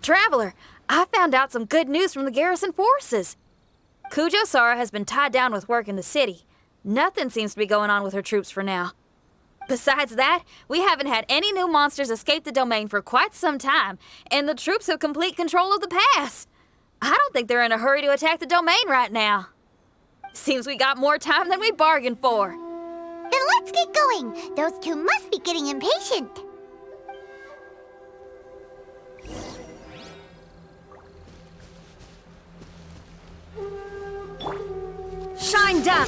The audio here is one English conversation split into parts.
Traveler, I found out some good news from the garrison forces. Kujo-Sara has been tied down with work in the city. Nothing seems to be going on with her troops for now. Besides that, we haven't had any new monsters escape the domain for quite some time, and the troops have complete control of the pass. I don't think they're in a hurry to attack the domain right now. Seems we got more time than we bargained for. Then let's get going. Those two must be getting impatient. Shine down!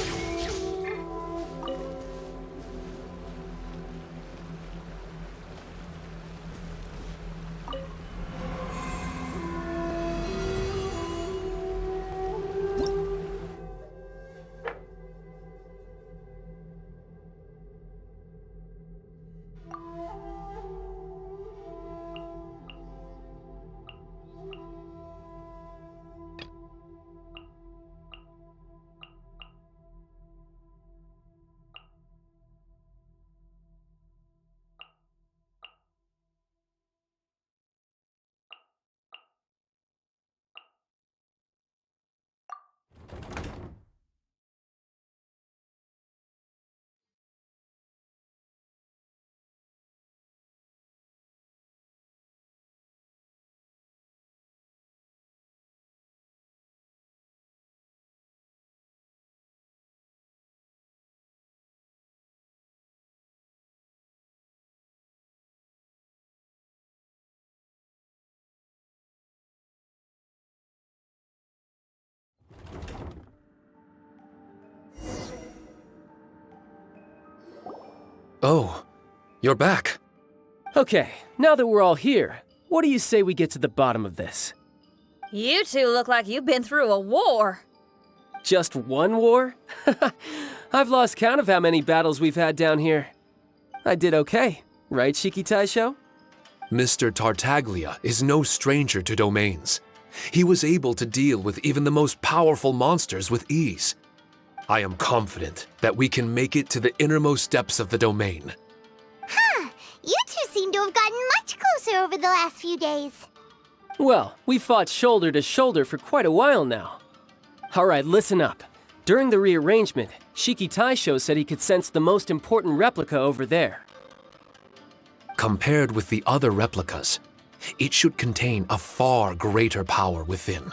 Oh, you're back. Okay, now that we're all here, what do you say we get to the bottom of this? You two look like you've been through a war. Just one war? I've lost count of how many battles we've had down here. I did okay, right, Shiki Taisho? Mr. Tartaglia is no stranger to domains. He was able to deal with even the most powerful monsters with ease. I am confident that we can make it to the innermost depths of the domain. Huh. You two seem to have gotten much closer over the last few days. Well, we fought shoulder to shoulder for quite a while now. Alright, listen up. During the rearrangement, Shiki Taisho said he could sense the most important replica over there. Compared with the other replicas, it should contain a far greater power within.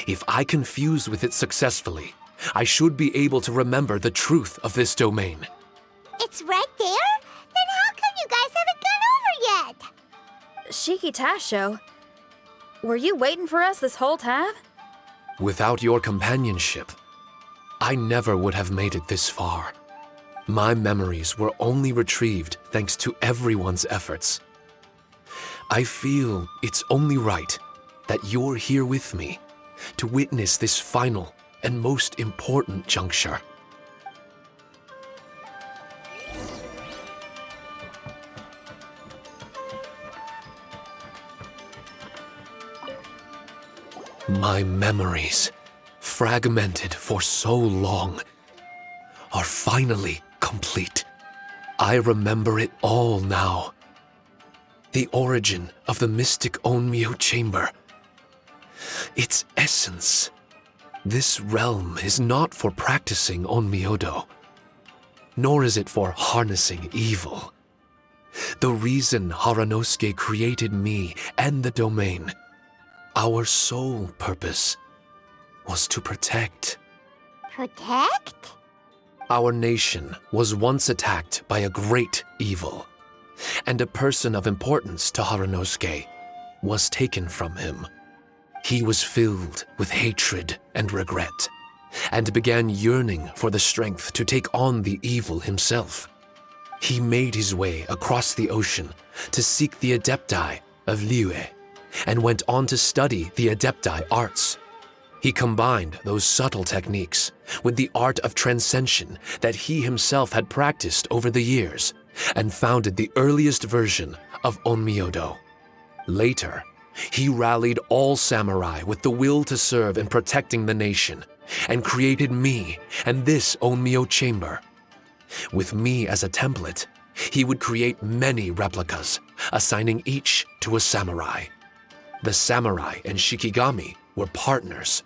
If I can fuse with it successfully, I should be able to remember the truth of this domain. It's right there? Then how come you guys haven't gone over yet? Shiki Taisho, were you waiting for us this whole time? Without your companionship, I never would have made it this far. My memories were only retrieved thanks to everyone's efforts. I feel it's only right that you're here with me to witness this final and most important juncture. My memories, fragmented for so long, are finally complete. I remember it all now. The origin of the mystic Onmyo chamber. Its essence. This realm is not for practicing Onmyodo, nor is it for harnessing evil. The reason Haranosuke created me and the domain, our sole purpose, was to protect. Protect? Our nation was once attacked by a great evil, and a person of importance to Haranosuke was taken from him. He was filled with hatred and regret, and began yearning for the strength to take on the evil himself. He made his way across the ocean to seek the Adepti of Liyue, and went on to study the Adepti arts. He combined those subtle techniques with the art of transcension that he himself had practiced over the years, and founded the earliest version of Onmyodo. Later, he rallied all samurai with the will to serve in protecting the nation, and created me and this Onmyo chamber. With me as a template, he would create many replicas, assigning each to a samurai. The samurai and Shikigami were partners,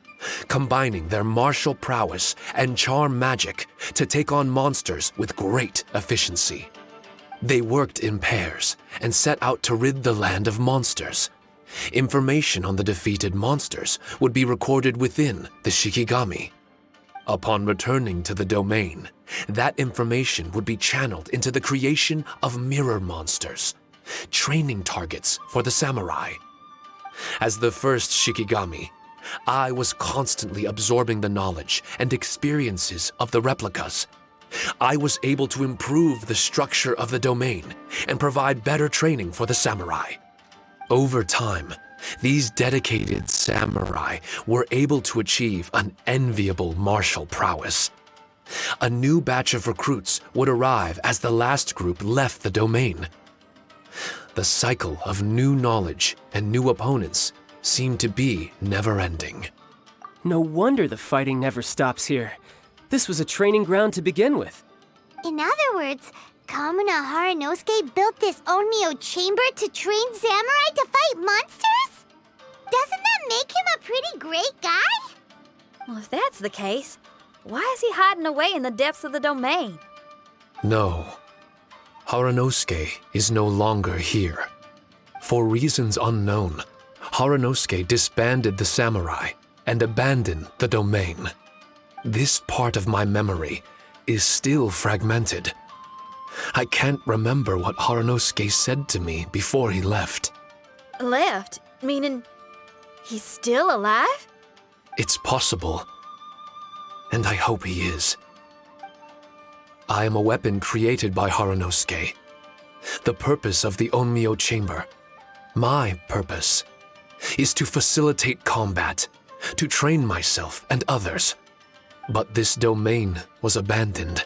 combining their martial prowess and charm magic to take on monsters with great efficiency. They worked in pairs and set out to rid the land of monsters. Information on the defeated monsters would be recorded within the Shikigami. Upon returning to the domain, that information would be channeled into the creation of mirror monsters, training targets for the samurai. As the first Shikigami, I was constantly absorbing the knowledge and experiences of the replicas. I was able to improve the structure of the domain and provide better training for the samurai. Over time, these dedicated samurai were able to achieve an enviable martial prowess. A new batch of recruits would arrive as the last group left the domain. The cycle of new knowledge and new opponents seemed to be never-ending. No wonder the fighting never stops here. This was a training ground to begin with. In other words, Kamuna Haranosuke built this Onmyo chamber to train samurai to fight monsters? Doesn't that make him a pretty great guy? Well, if that's the case, why is he hiding away in the depths of the domain? No, Haranosuke is no longer here. For reasons unknown, Haranosuke disbanded the samurai and abandoned the domain. This part of my memory is still fragmented. I can't remember what Haranosuke said to me before he left. Left? Meaning he's still alive? It's possible, and I hope he is. I am a weapon created by Haranosuke. The purpose of the Onmyo chamber, my purpose, is to facilitate combat, to train myself and others. But this domain was abandoned.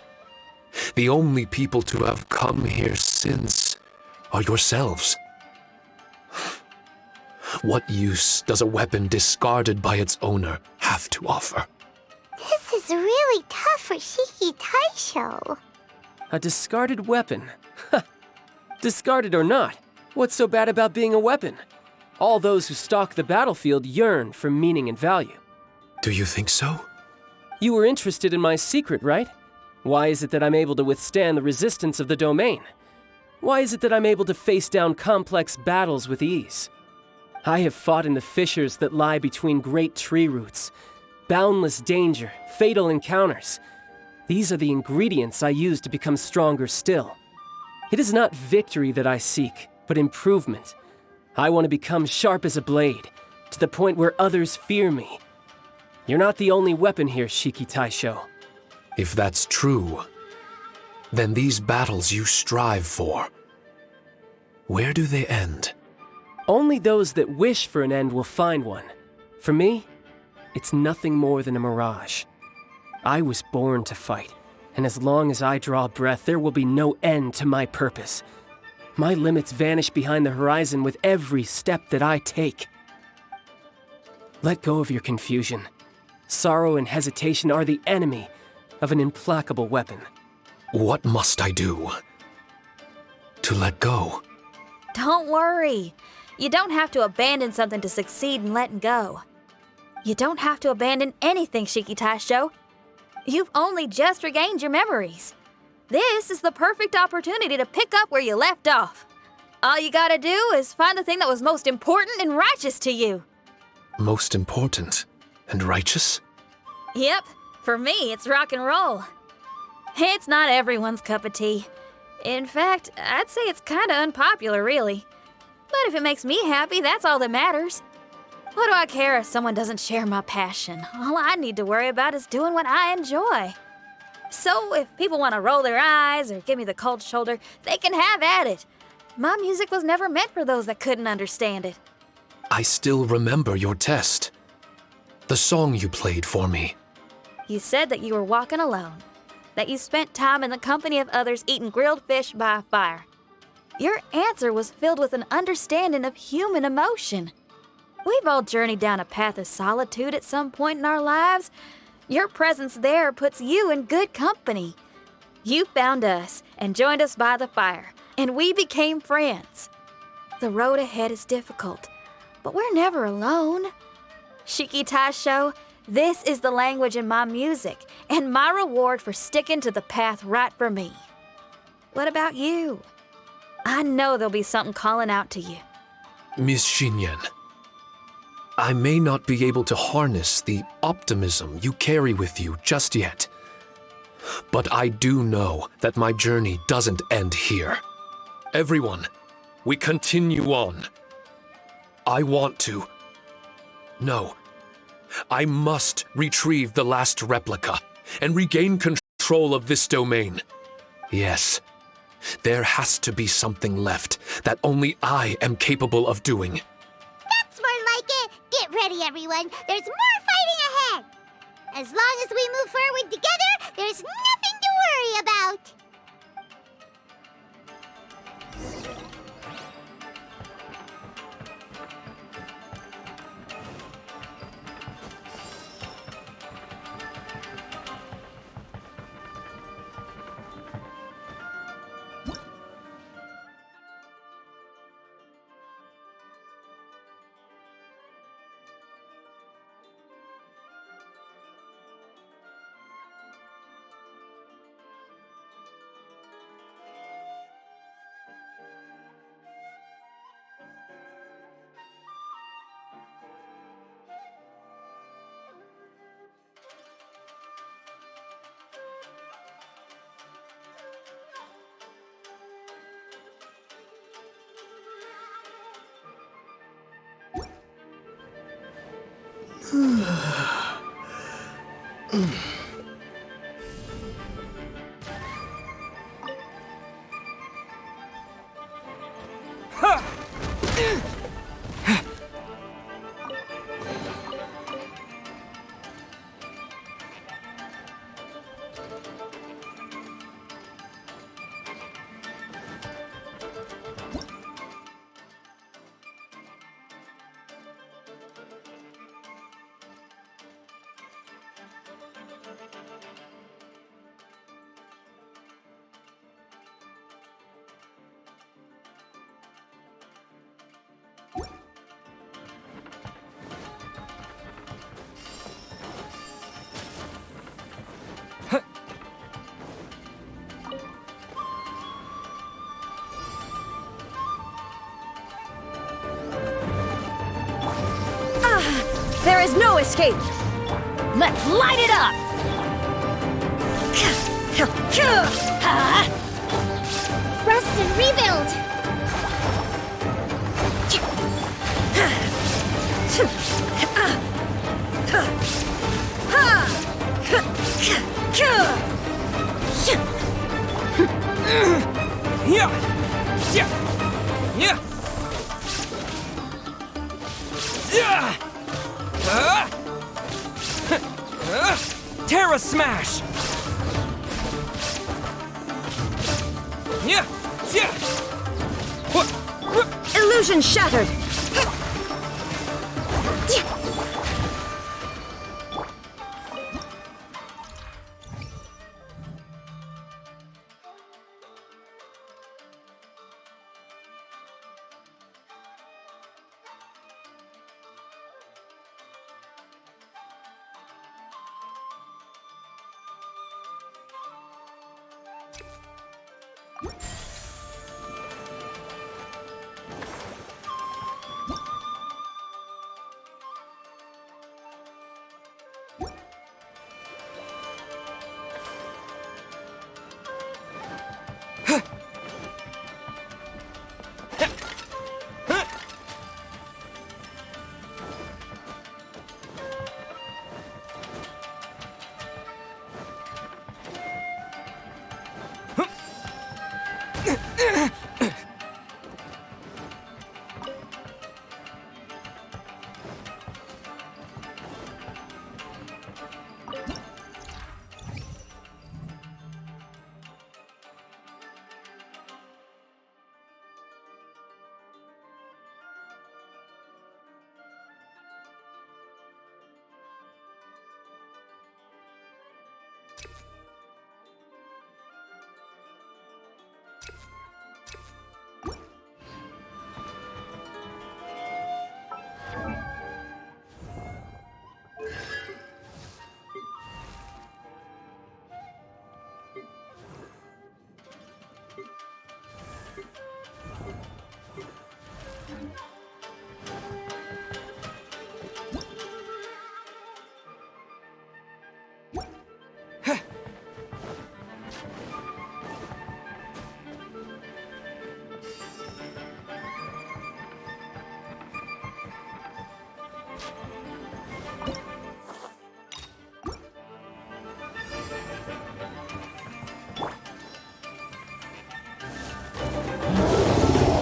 The only people to have come here since are yourselves. What use does a weapon discarded by its owner have to offer? This is really tough for Shiki Taisho. A discarded weapon. Discarded or not, what's so bad about being a weapon? All those who stalk the battlefield yearn for meaning and value. Do you think so? You were interested in my secret, right? Why is it that I'm able to withstand the resistance of the domain? Why is it that I'm able to face down complex battles with ease? I have fought in the fissures that lie between great tree roots. Boundless danger, fatal encounters. These are the ingredients I use to become stronger still. It is not victory that I seek, but improvement. I want to become sharp as a blade, to the point where others fear me. You're not the only weapon here, Shiki Taisho. If that's true, then these battles you strive for, where do they end? Only those that wish for an end will find one. For me, it's nothing more than a mirage. I was born to fight, and as long as I draw breath, there will be no end to my purpose. My limits vanish behind the horizon with every step that I take. Let go of your confusion. Sorrow and hesitation are the enemy of an implacable weapon. What must I do to let go? Don't worry. You don't have to abandon something to succeed in letting go. You don't have to abandon anything, Shiki Taisho. You've only just regained your memories. This is the perfect opportunity to pick up where you left off. All you gotta do is find the thing that was most important and righteous to you. Most important and righteous? Yep, for me, it's rock and roll. It's not everyone's cup of tea. In fact, I'd say it's kinda unpopular, really. But if it makes me happy, that's all that matters. What do I care if someone doesn't share my passion? All I need to worry about is doing what I enjoy. So if people want to roll their eyes or give me the cold shoulder, they can have at it. My music was never meant for those that couldn't understand it. I still remember your test. The song you played for me. You said that you were walking alone, that you spent time in the company of others eating grilled fish by a fire. Your answer was filled with an understanding of human emotion. We've all journeyed down a path of solitude at some point in our lives. Your presence there puts you in good company. You found us and joined us by the fire, and we became friends. The road ahead is difficult, but we're never alone. Shiki Taisho, this is the language in my music, and my reward for sticking to the path right for me. What about you? I know there'll be something calling out to you. Miss Xinyan, I may not be able to harness the optimism you carry with you just yet, but I do know that my journey doesn't end here. Everyone, we continue on. I want to. No. I must retrieve the last replica and regain control of this domain. Yes, there has to be something left that only I am capable of doing. That's more like it. Get ready, everyone. There's more fighting ahead. As long as we move forward together, there's nothing to worry about. There is no escape! Let's light it up! Rest and rebuild. Terra Smash! Illusion shattered!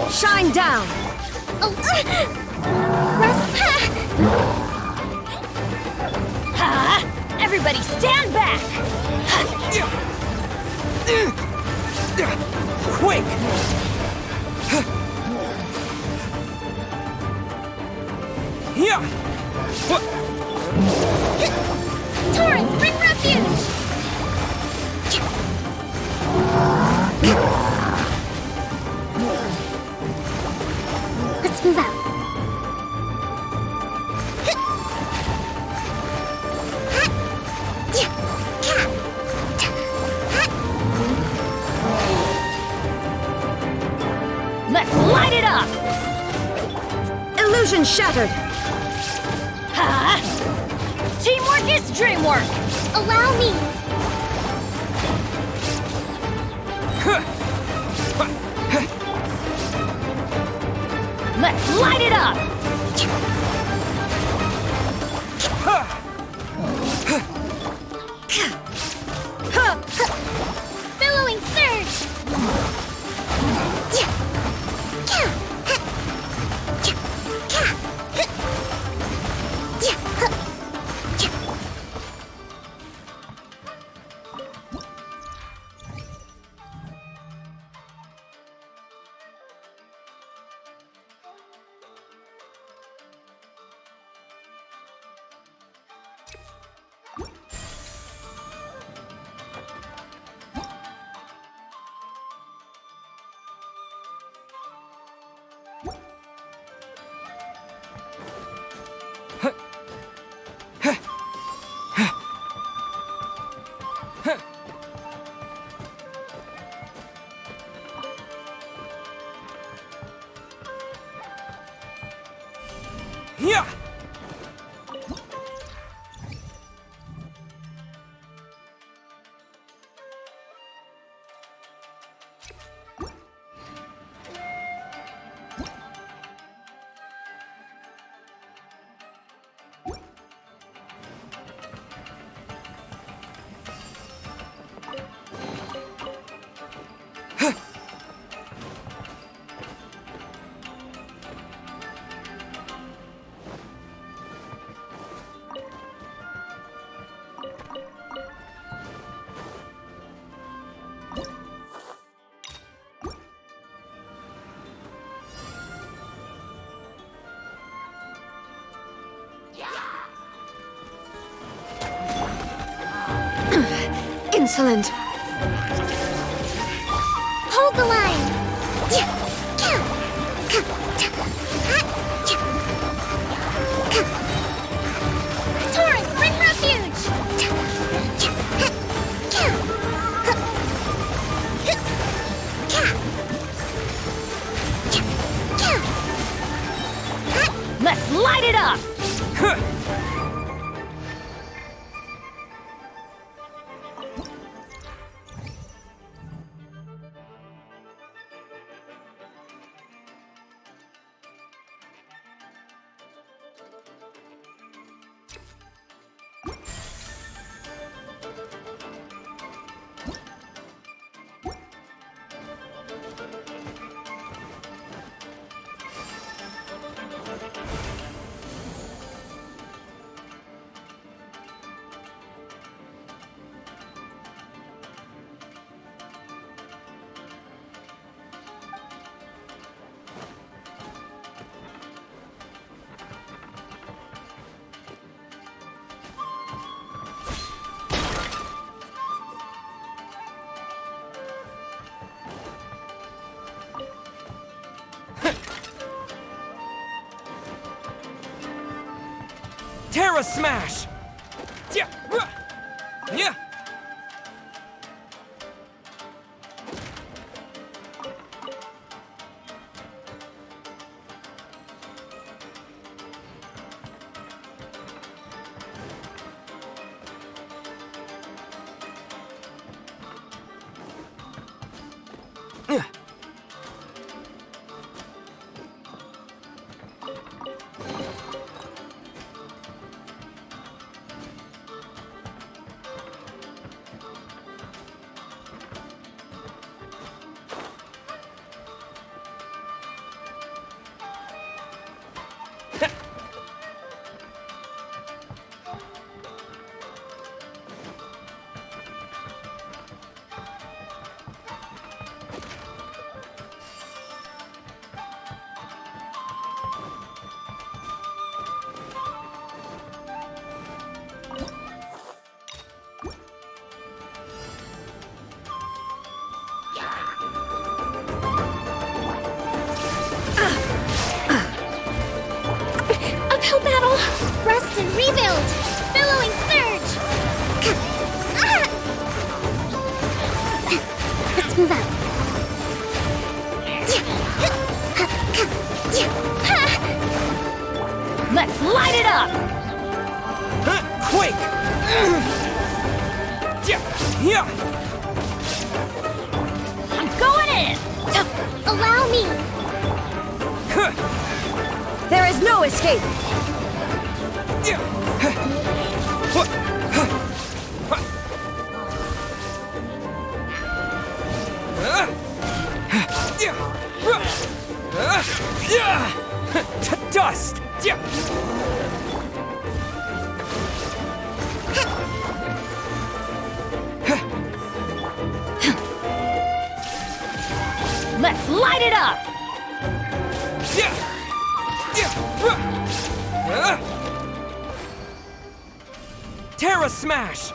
Shine down! Oh, Ha! Everybody stand back! Quick! Yeah! What? Torrent, bring refuge! Let's move out. Let's light it up! Illusion shattered! Ha! Teamwork is dreamwork! Allow me. Let's light it up! Billowing surge. Yeah! Insolent! Hold the line. Torrent, bring refuge. Let's light it up! Terra Smash! Yeah! Yeah! Rest and rebuild! Billowing surge! Let's move out. Let's light it up! Quake! Yeah! I'm going in! Allow me! There is no escape! To dust! Let's light it up! Terra Smash!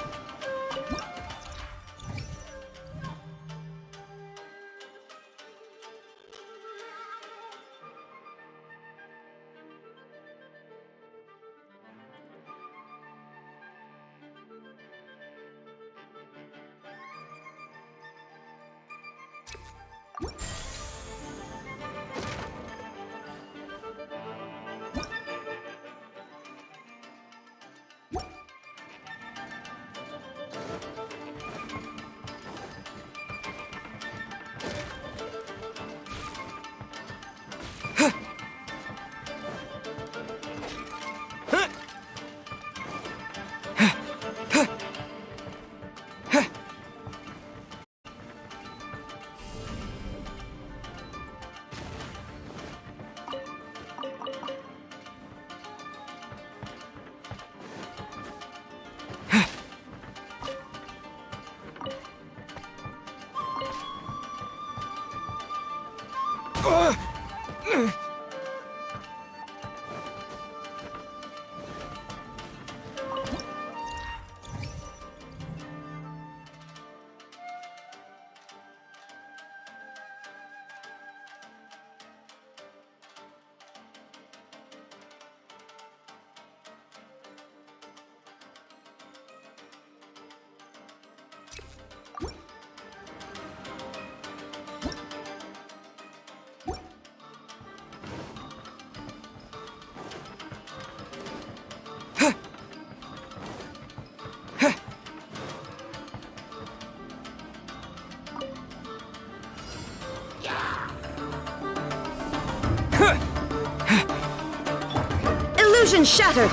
Illusion shattered!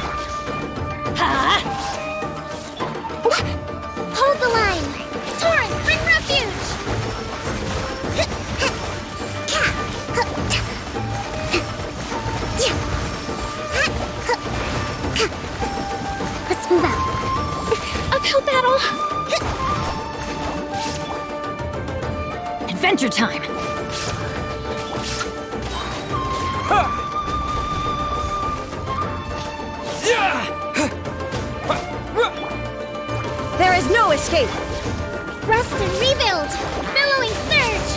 Hold the line! Torrent, bring refuge! Let's move out. Uphill battle! Adventure time! There is no escape! Rest and rebuild! Billowing surge!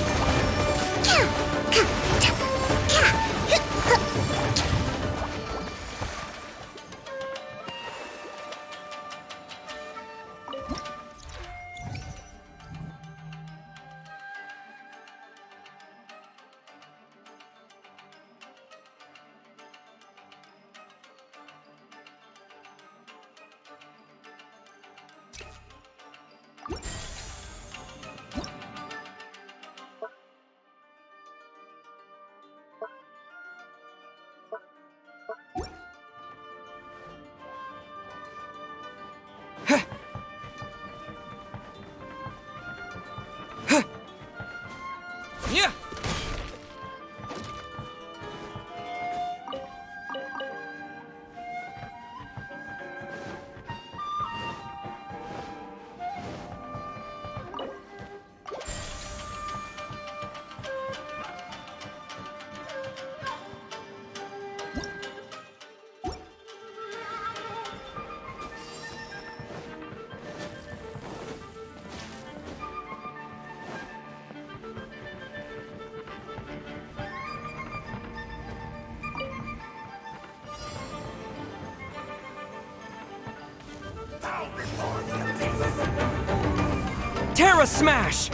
Terra Smash!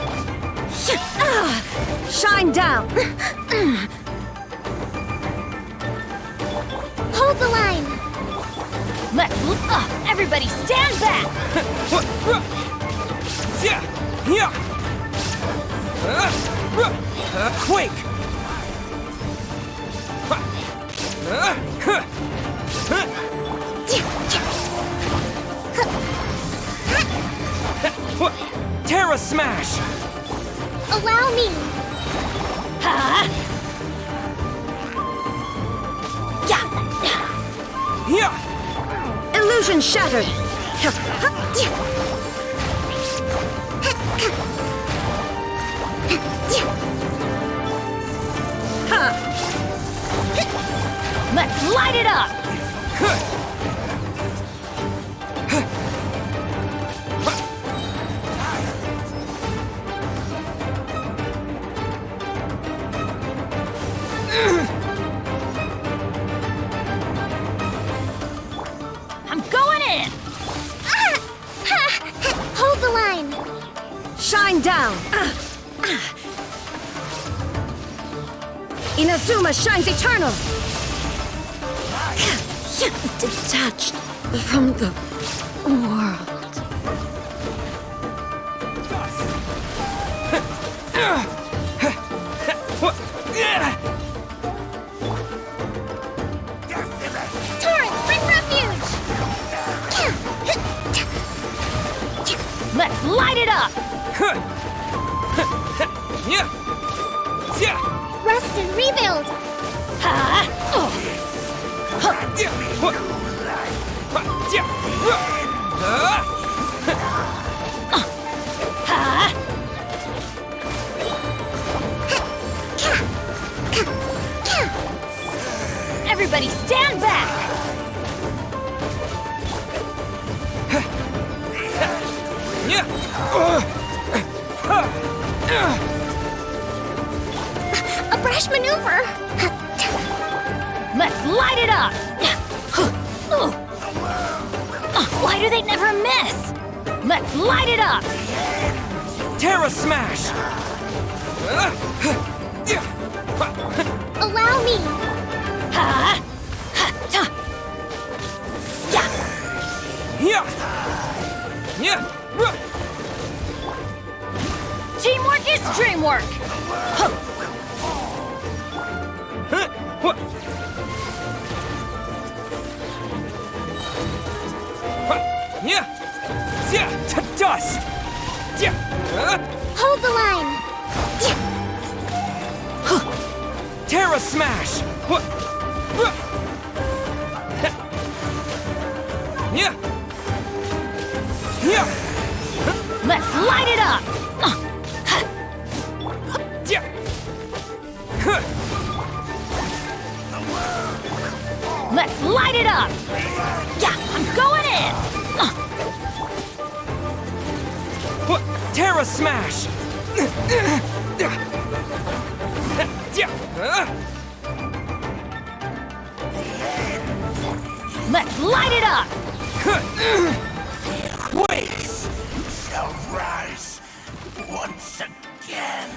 Shine down! Hold the line! Let's... everybody stand back! Quake! Terra Smash! Allow me! Illusion shattered! Let's light it up! I'm going in! Hold the line! Shine down! Inazuma shines eternal! Detached from the world. Torrent, bring refuge! Let's light it up! Rest and rebuild! Everybody stand back! A brash maneuver! Let's light it up! Why do they never miss? Let's light it up! Terra Smash! Allow me! Teamwork is dreamwork! To dust! Hold the line! Terra Smash! Let's light it up! Let's light it up! Yeah, I'm going in! Terra Smash! Let's light it up! Waves shall rise once again.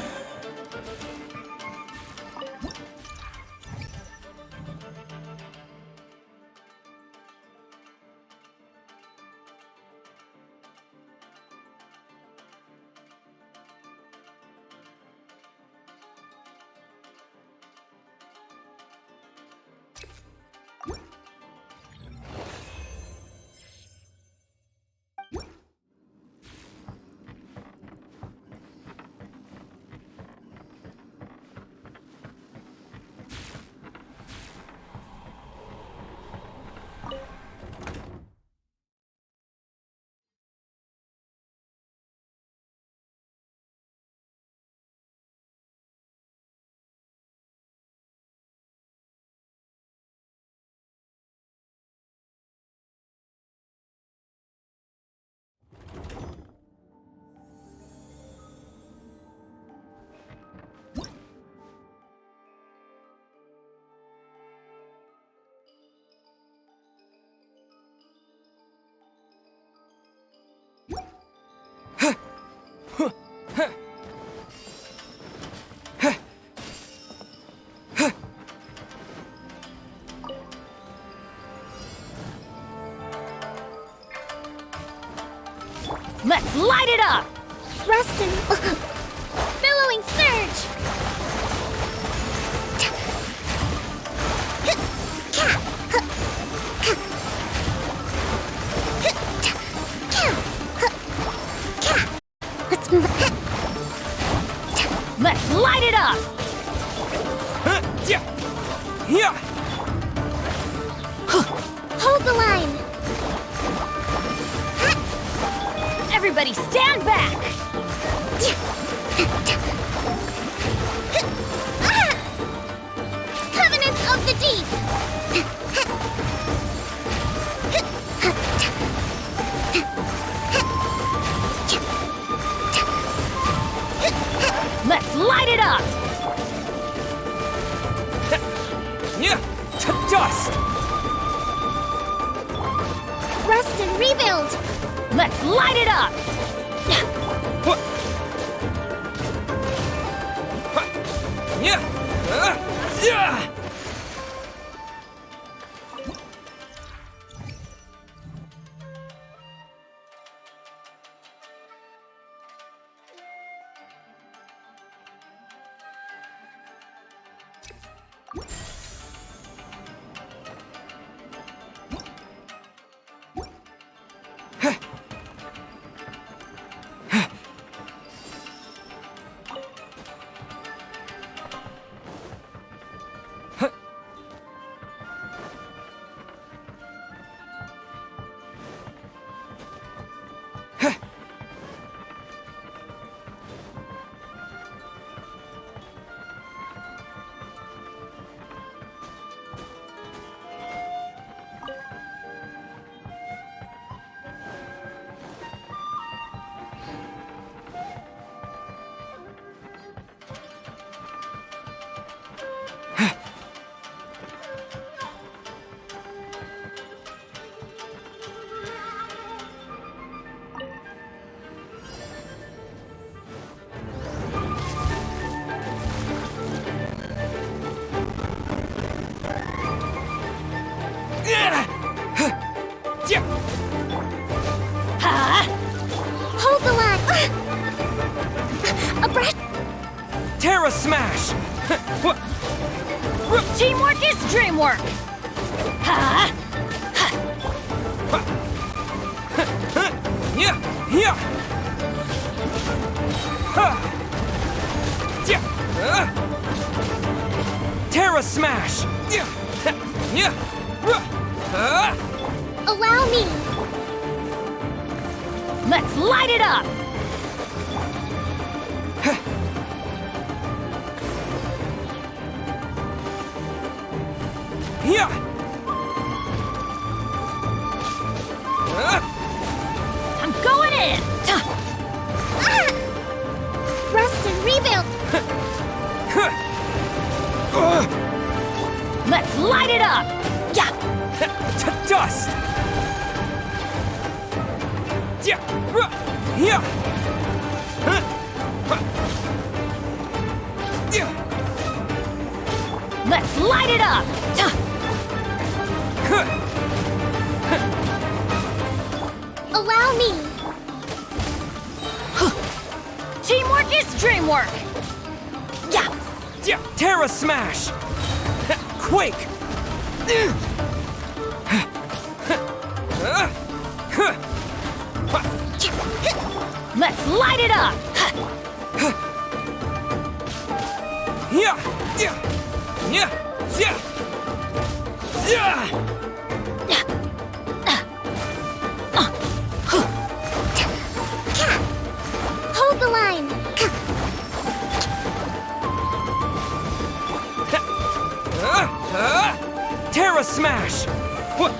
light it up! Rustin! Billowing surge! Let's move. Let's light it up! Yeah. Hold the line! Everybody stand back! Covenants of the Deep! Let's light it up! Yeah. To dust. Rust and rebuild! Let's light it up! Yeah. Yeah. Hold the line! A breath! Terra smash. Teamwork is dreamwork! Ha! Yeah. Yeah. Terra smash. Yeah. Allow me! Let's light it up! Yeah. I'm going in! Rust and rebuild! Let's light it up! Yeah! To dust. Yeah. Yeah. Let's light it up! Allow me! Teamwork is dreamwork! Yeah! Yeah. Terra smash. Quake. Let's light it up! Yeah. Yeah. Yeah. Yeah. Yeah. Hold the line! Terra smash. What?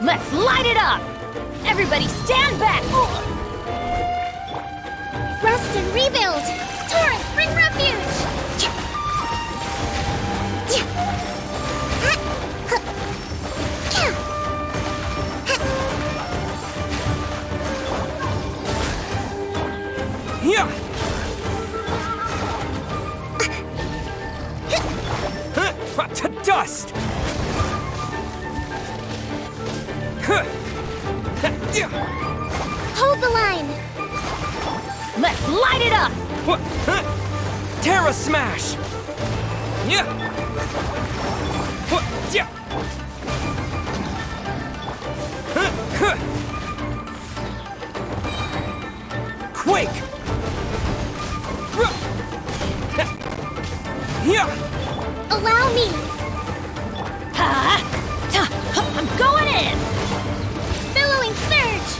Let's light it up! Everybody stand back! Rest and rebuild! Torrent, bring refuge! Yeah! To dust! Hold the line! Let's light it up! What? Terra Smash! Yeah! What? Yeah! Quake! Yeah! Allow me! I'm going in! Billowing surge!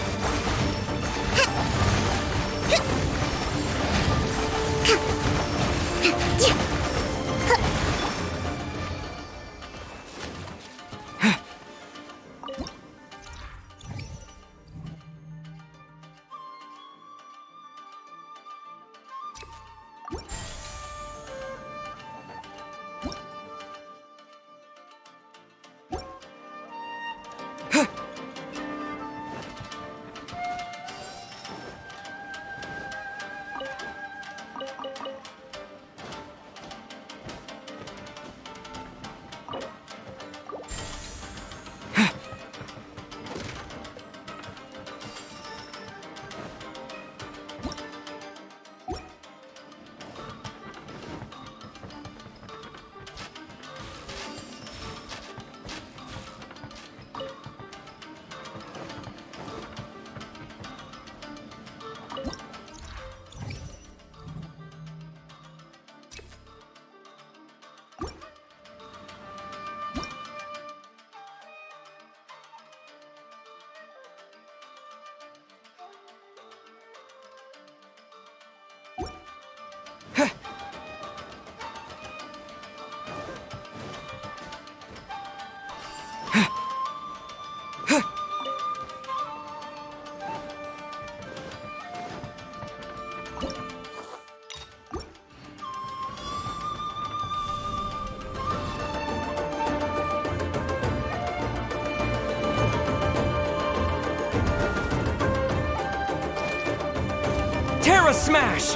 Terra Smash!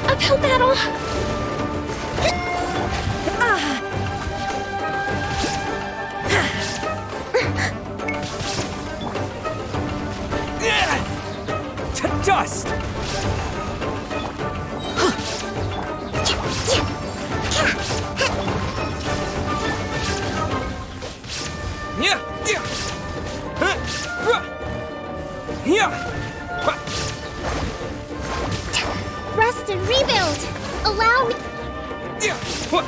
Uphill battle! To dust! Yeah! Yeah! Yeah! Rest and rebuild! Allow me! Yeah! What?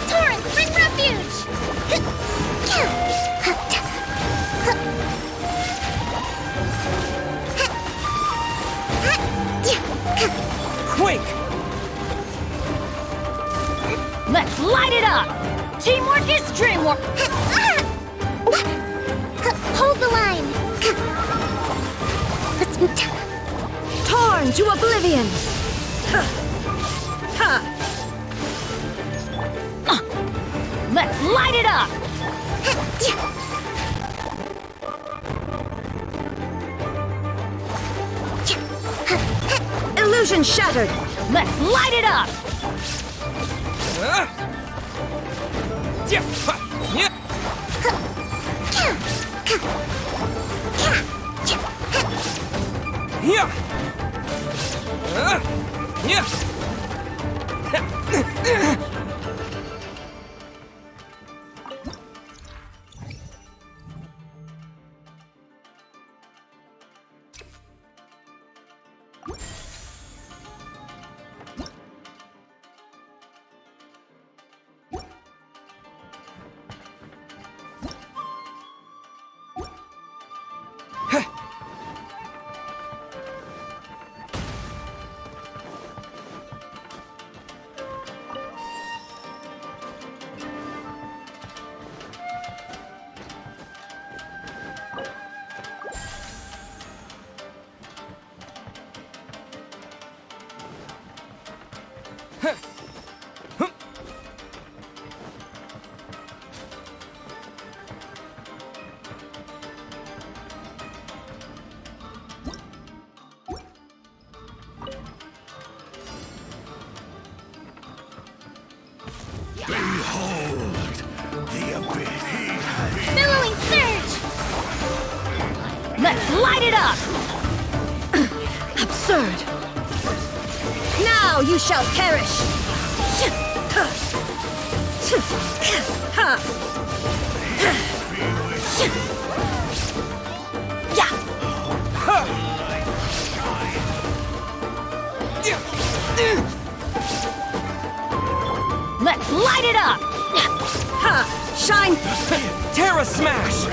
Torrent, bring refuge! Quake! Let's light it up! Teamwork is dreamwork! Hold the line! Torn to oblivion! Let's light it up! Illusion shattered! Let's light it up! Yeah! Yeah! Yeah! Yeah! light it up! Absurd! Now you shall perish! Let's light it up! Shine! Terra Smash!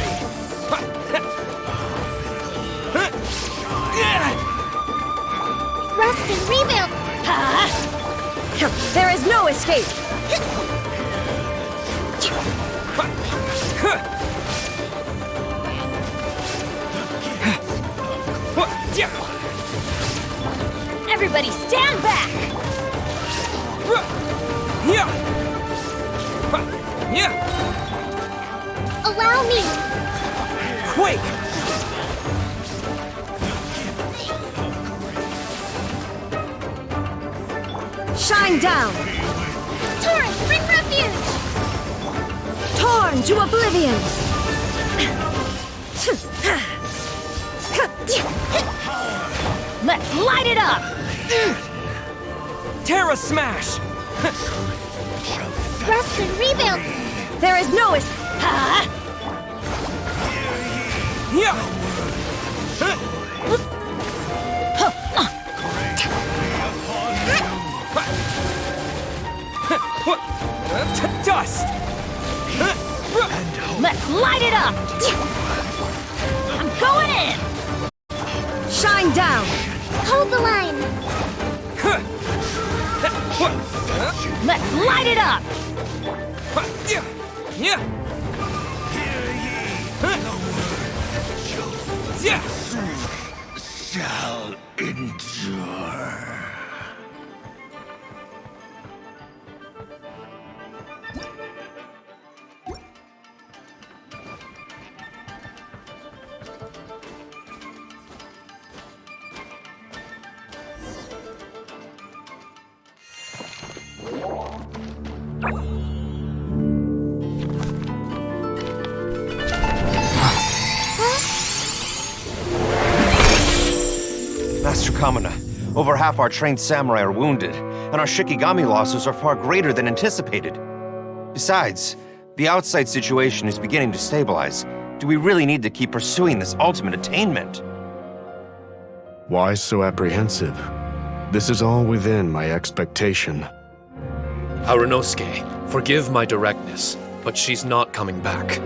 Rust and rebuild! There is no escape! Everybody stand back! Allow me! Quake! Shine down! Torrent, bring refuge! Torn to oblivion! Let's light it up! Terra Smash! Rust and rebuild! There is no Dust! Let's light it up! I'm going in! Shine down! Hold the line! Let's light it up! Shall endure. Master Kamina, over half our trained samurai are wounded, and our Shikigami losses are far greater than anticipated. Besides, the outside situation is beginning to stabilize. Do we really need to keep pursuing this ultimate attainment? Why so apprehensive? This is all within my expectation. Harunosuke, forgive my directness, but she's not coming back.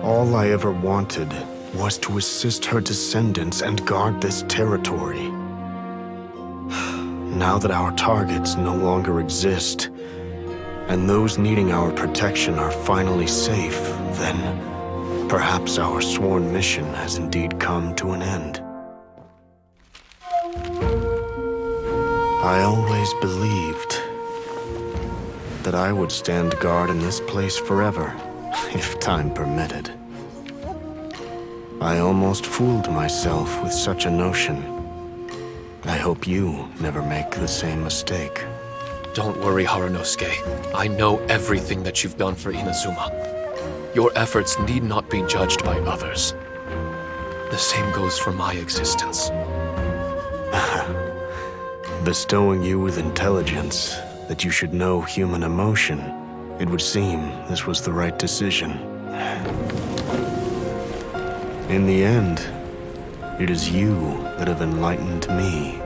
All I ever wanted was to assist her descendants and guard this territory. Now that our targets no longer exist, and those needing our protection are finally safe, then perhaps our sworn mission has indeed come to an end. I always believed that I would stand guard in this place forever, if time permitted. I almost fooled myself with such a notion. I hope you never make the same mistake. Don't worry, Harunosuke. I know everything that you've done for Inazuma. Your efforts need not be judged by others. The same goes for my existence. Bestowing you with intelligence, that you should know human emotion, it would seem this was the right decision. In the end, it is you that have enlightened me.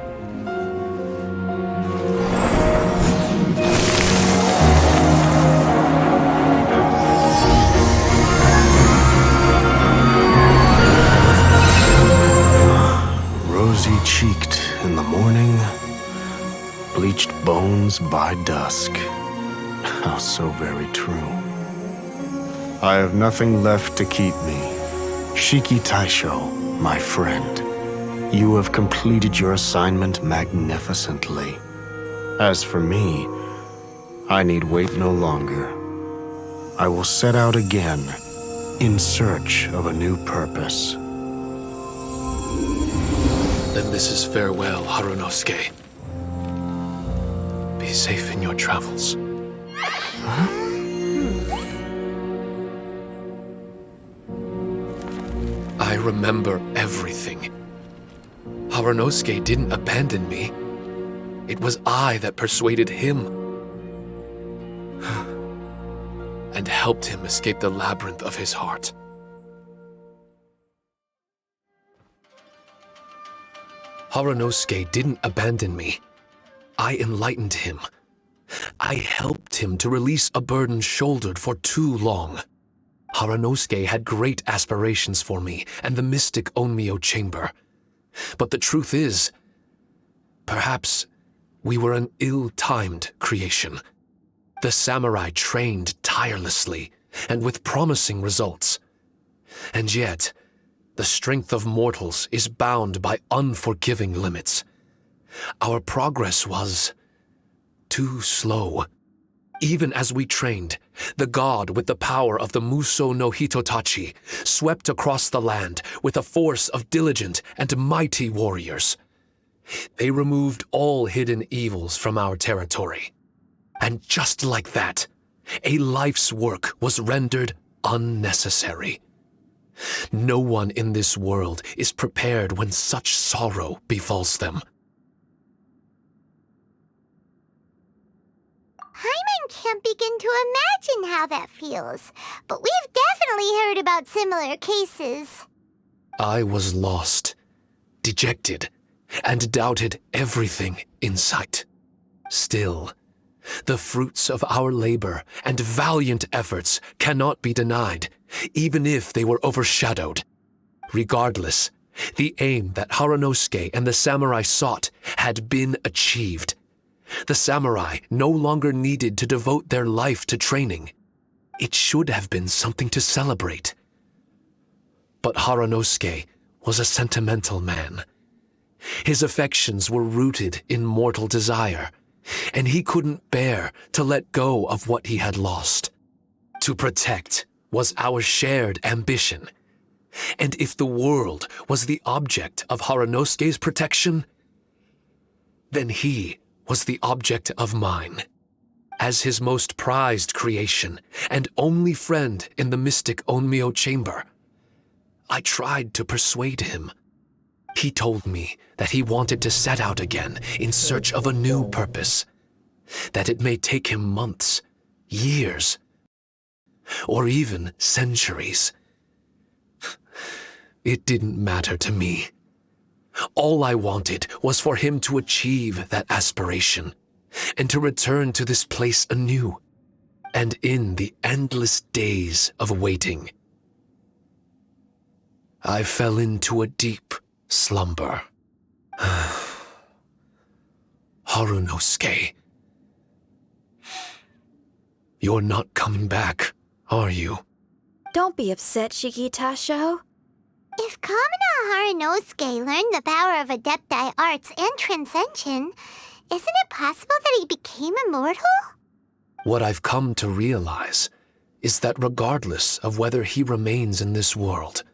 Rosy-cheeked in the morning, bleached bones by dusk. How so very true. I have nothing left to keep me. Shiki Taisho, my friend, you have completed your assignment magnificently. As for me, I need wait no longer. I will set out again, in search of a new purpose. Then this is farewell, Harunosuke. Be safe in your travels. I remember everything. Haranosuke didn't abandon me. It was I that persuaded him and helped him escape the labyrinth of his heart. Haranosuke didn't abandon me. I enlightened him. I helped him to release a burden shouldered for too long. Haranosuke had great aspirations for me and the mystic Onmyo chamber. But the truth is, perhaps we were an ill-timed creation. The samurai trained tirelessly and with promising results. And yet, the strength of mortals is bound by unforgiving limits. Our progress was too slow. Even as we trained, the god with the power of the Muso no Hitotachi swept across the land with a force of diligent and mighty warriors. They removed all hidden evils from our territory. And just like that, a life's work was rendered unnecessary. No one in this world is prepared when such sorrow befalls them. Paimon can't begin to imagine how that feels, but we've definitely heard about similar cases. I was lost, dejected, and doubted everything in sight. Still, the fruits of our labor and valiant efforts cannot be denied, even if they were overshadowed. Regardless, the aim that Haranosuke and the samurai sought had been achieved. The samurai no longer needed to devote their life to training. It should have been something to celebrate. But Haranosuke was a sentimental man. His affections were rooted in mortal desire, and he couldn't bear to let go of what he had lost. To protect was our shared ambition, and if the world was the object of Haranosuke's protection, then he was the object of mine. As his most prized creation and only friend in the mystic Onmyo chamber, I tried to persuade him. He told me that he wanted to set out again in search of a new purpose, that it may take him months, years, or even centuries. It didn't matter to me. All I wanted was for him to achieve that aspiration and to return to this place anew, and in the endless days of waiting, I fell into a deep slumber. Haranosuke, you're not coming back, are you? Don't be upset, Shikitasho. If Kamina Haranosuke learned the power of Adepti arts and Transcension, isn't it possible that he became immortal? What I've come to realize is that regardless of whether he remains in this world,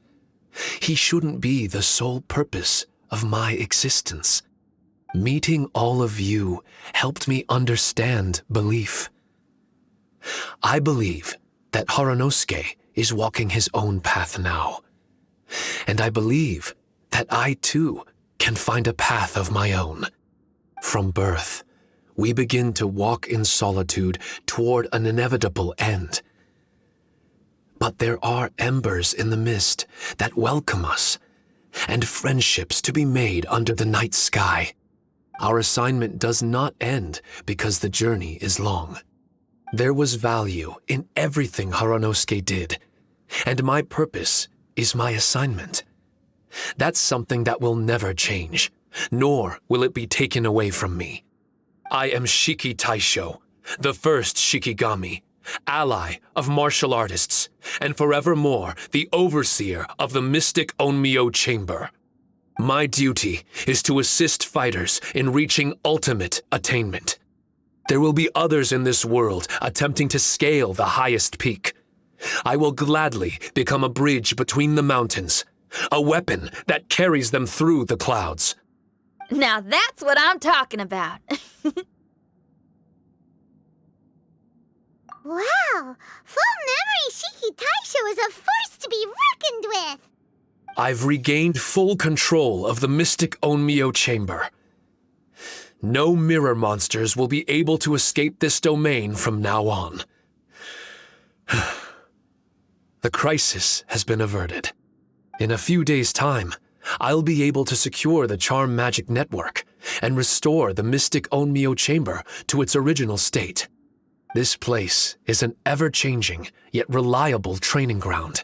he shouldn't be the sole purpose of my existence. Meeting all of you helped me understand belief. I believe that Haranosuke is walking his own path now. And I believe that I too can find a path of my own. From birth, we begin to walk in solitude toward an inevitable end. But there are embers in the mist that welcome us, and friendships to be made under the night sky. Our assignment does not end because the journey is long. There was value in everything Haranosuke did, and my purpose is my assignment. That's something that will never change, nor will it be taken away from me. I am Shiki Taisho, the first Shikigami, ally of martial artists, and forevermore the overseer of the mystic Onmyo chamber. My duty is to assist fighters in reaching ultimate attainment. There will be others in this world attempting to scale the highest peak. I will gladly become a bridge between the mountains, a weapon that carries them through the clouds. Now that's what I'm talking about. Wow! Full memory Shiki Taisho is a force to be reckoned with! I've regained full control of the Mystic Onmyo Chamber. No mirror monsters will be able to escape this domain from now on. The crisis has been averted. In a few days' time, I'll be able to secure the charm magic network and restore the Mystic Onmyo Chamber to its original state. This place is an ever-changing yet reliable training ground.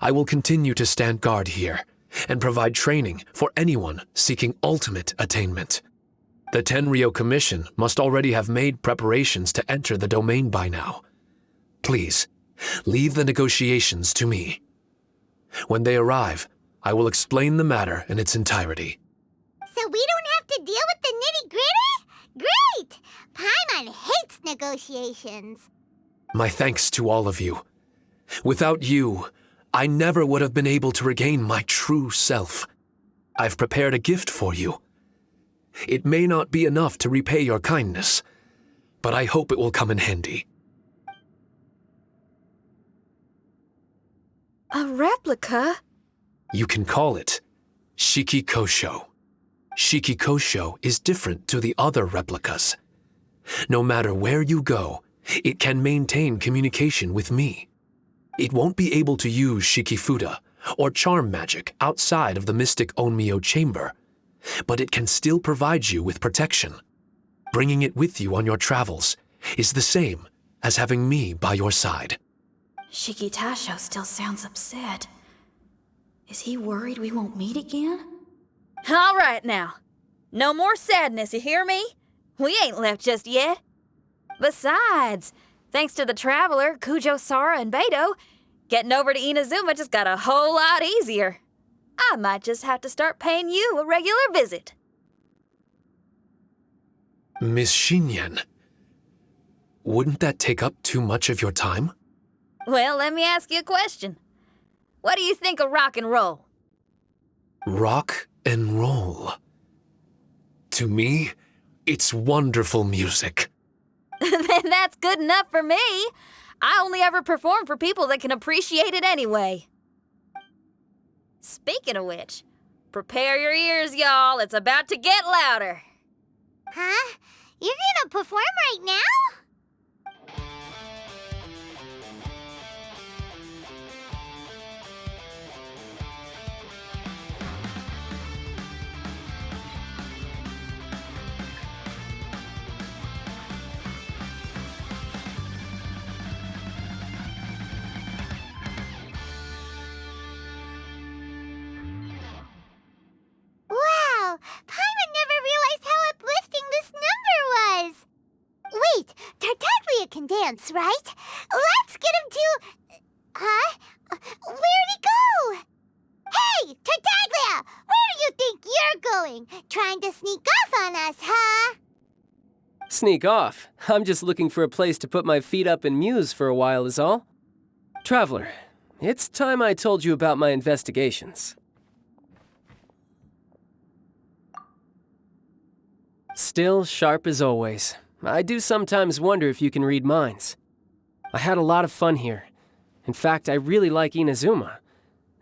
I will continue to stand guard here and provide training for anyone seeking ultimate attainment. The Tenryou Commission must already have made preparations to enter the domain by now. Please, leave the negotiations to me. When they arrive, I will explain the matter in its entirety. So we don't have to deal with the nitty-gritty? Great! Paimon hates negotiations. My thanks to all of you. Without you, I never would have been able to regain my true self. I've prepared a gift for you. It may not be enough to repay your kindness, but I hope it will come in handy. A replica? You can call it Shiki Kosho. Shiki Kosho is different to the other replicas. No matter where you go, it can maintain communication with me. It won't be able to use Shikifuda or charm magic outside of the Mystic Onmyo Chamber, but it can still provide you with protection. Bringing it with you on your travels is the same as having me by your side. Shikitasho still sounds upset. Is he worried we won't meet again? All right now. No more sadness, you hear me? We ain't left just yet. Besides, thanks to the Traveler, Kujo, Sara, and Beidou, getting over to Inazuma just got a whole lot easier. I might just have to start paying you a regular visit. Miss Xinyan, wouldn't that take up too much of your time? Well, let me ask you a question. What do you think of rock and roll? Rock and roll. To me, it's wonderful music. Then that's good enough for me. I only ever perform for people that can appreciate it anyway. Speaking of which, prepare your ears, y'all. It's about to get louder. Huh? You're gonna perform right now? Wow! Paimon never realized how uplifting this number was! Wait, Tartaglia can dance, right? Let's get him to... Huh? Where'd he go? Hey, Tartaglia! Where do you think you're going? Trying to sneak off on us, huh? Sneak off? I'm just looking for a place to put my feet up and muse for a while is all. Traveler, it's time I told you about my investigations. Still sharp as always. I do sometimes wonder if you can read minds. I had a lot of fun here. In fact, I really like Inazuma,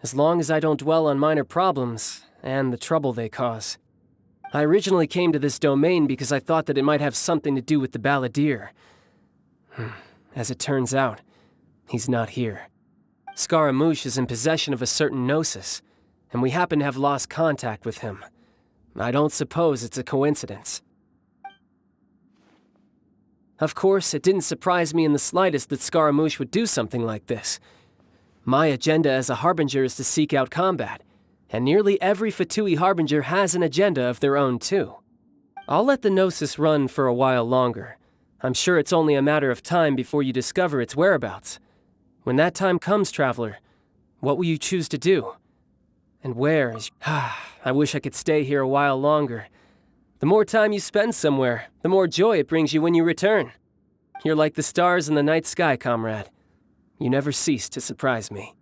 as long as I don't dwell on minor problems and the trouble they cause. I originally came to this domain because I thought that it might have something to do with the balladeer. As it turns out, he's not here. Scaramouche is in possession of a certain gnosis, and we happen to have lost contact with him. I don't suppose it's a coincidence. Of course, it didn't surprise me in the slightest that Scaramouche would do something like this. My agenda as a Harbinger is to seek out combat, and nearly every Fatui Harbinger has an agenda of their own too. I'll let the Gnosis run for a while longer. I'm sure it's only a matter of time before you discover its whereabouts. When that time comes, Traveler, what will you choose to do? And where is... I wish I could stay here a while longer. The more time you spend somewhere, the more joy it brings you when you return. You're like the stars in the night sky, comrade. You never cease to surprise me.